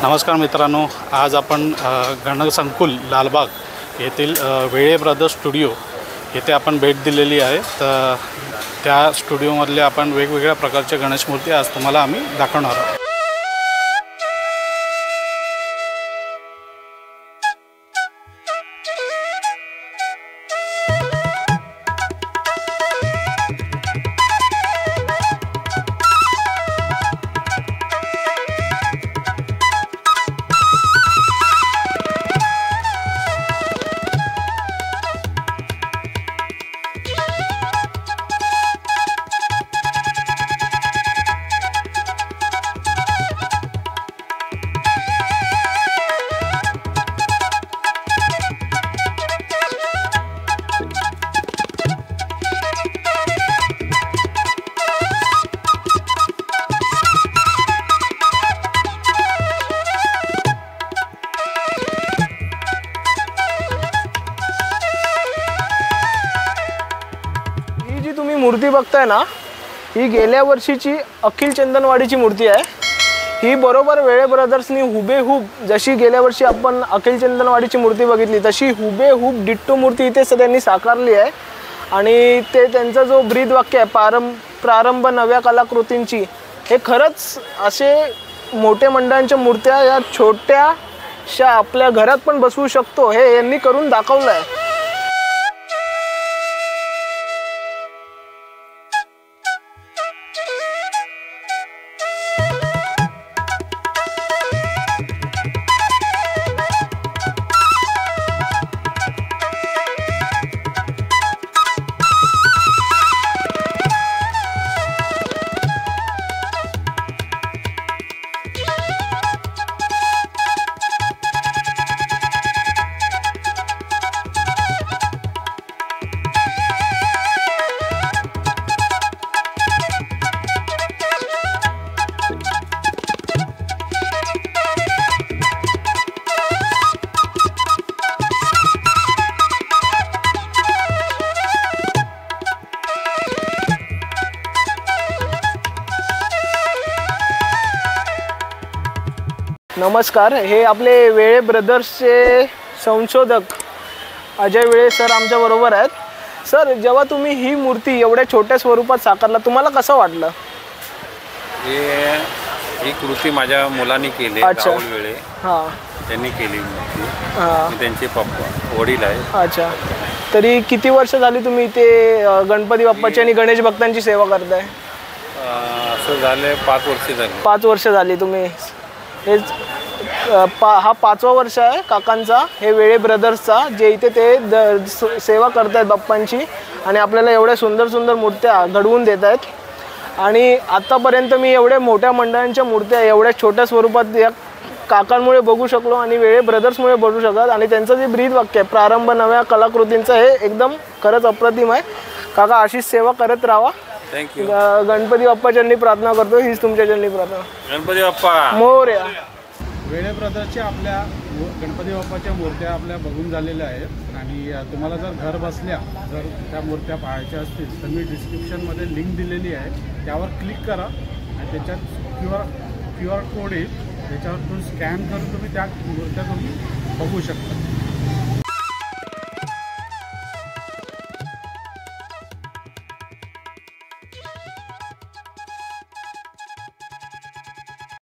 नमस्कार मित्रांनो, आज आपण गणसंकुल लालबाग येथील वेळे ब्रदर्स स्टुडिओ येथे आपण भेट दिलेली आहे। तर त्या स्टुडिओमधले आपण वेगवेगळ्या प्रकारच्या गणेश मूर्ती आज तुम्हाला आम्ही दाखवणार आहोत। तुम्ही मूर्ती बघताय ना, ही गेल्या वर्षीची अखिल चंदनवाडीची मूर्ती आहे। ही बरोबर वेळे ब्रदर्सनी हुबेहूब जशी गेल्या वर्षी आपण अखिल चंदनवाडीची मूर्ती बघितली तशी हुबेहूब डिट्टो मूर्ती इथे त्यांनी साकारली आहे। आणि ते त्यांचा जो ब्रीद वाक्य आहे प्रारंभ नव्या कलाकृतींची, हे खरंच असे मोठे मंडळांच्या मूर्त्या या छोट्याशा आपल्या घरात पण बसवू शकतो हे यांनी करून दाखवलं आहे। नमस्कार, हे आपले वेळे ब्रदर्सचे संशोधक अजय वेळे सर आमच्या बरोबर आहेत। सर, जेव्हा तुम्ही ही मूर्ती एवढ्या छोट्या स्वरूपात साकारला, तुम्हाला कसं वाटलं? ही कृती माझ्या मुलांनी केली, राहुल वेळे त्यांनी केली मूर्ती। त्यांचे पप्पा वडील आहेत। अच्छा, तरी किती वर्ष झाली तुम्ही इथे गणपती बाप्पाची आणि गणेश भक्तांची सेवा करताय? असं झाले 5 वर्ष झाली। 5 वर्ष झाली तुम्ही हे हा 5वा वर्ष आहे काकांचा, हे वेळे ब्रदर्सचा, जे इथे ते सेवा करतायत बाप्पांची आणि आपल्याला एवढ्या सुंदर सुंदर मूर्त्या घडवून देत आहेत। आणि आतापर्यंत मी एवढ्या मोठ्या मंडळांच्या मूर्त्या एवढ्या छोट्या स्वरूपात या काकांमुळे बघू शकलो आणि वेळे ब्रदर्समुळे बघू शकत। आणि त्यांचं जे ब्रीद वाक्य आहे प्रारंभ नव्या कलाकृतींचं, हे एकदम खरंच अप्रतिम आहे। काका, अशीच सेवा करत राहा। थँक्यू। गणपती बाप्पा चरणी प्रार्थना करतो, हीच तुमच्या चरणी प्रार्थना। गणपती बाप्पा मोरया। वेळे ब्रदर्सच्या आपल्या गणपती बाप्पाच्या मूर्त्या आपल्या बघून झालेल्या आहेत। आणि तुम्हाला जर घर बसल्या जर त्या मूर्त्या पाहायच्या असतील तर मी डिस्क्रिप्शनमध्ये लिंक दिलेली आहे, त्यावर क्लिक करा आणि त्याच्यात क्यू आर कोड येईल, त्याच्यावर तुम्ही स्कॅन करून तुम्ही त्या मूर्त्या तुम्ही बघू शकता।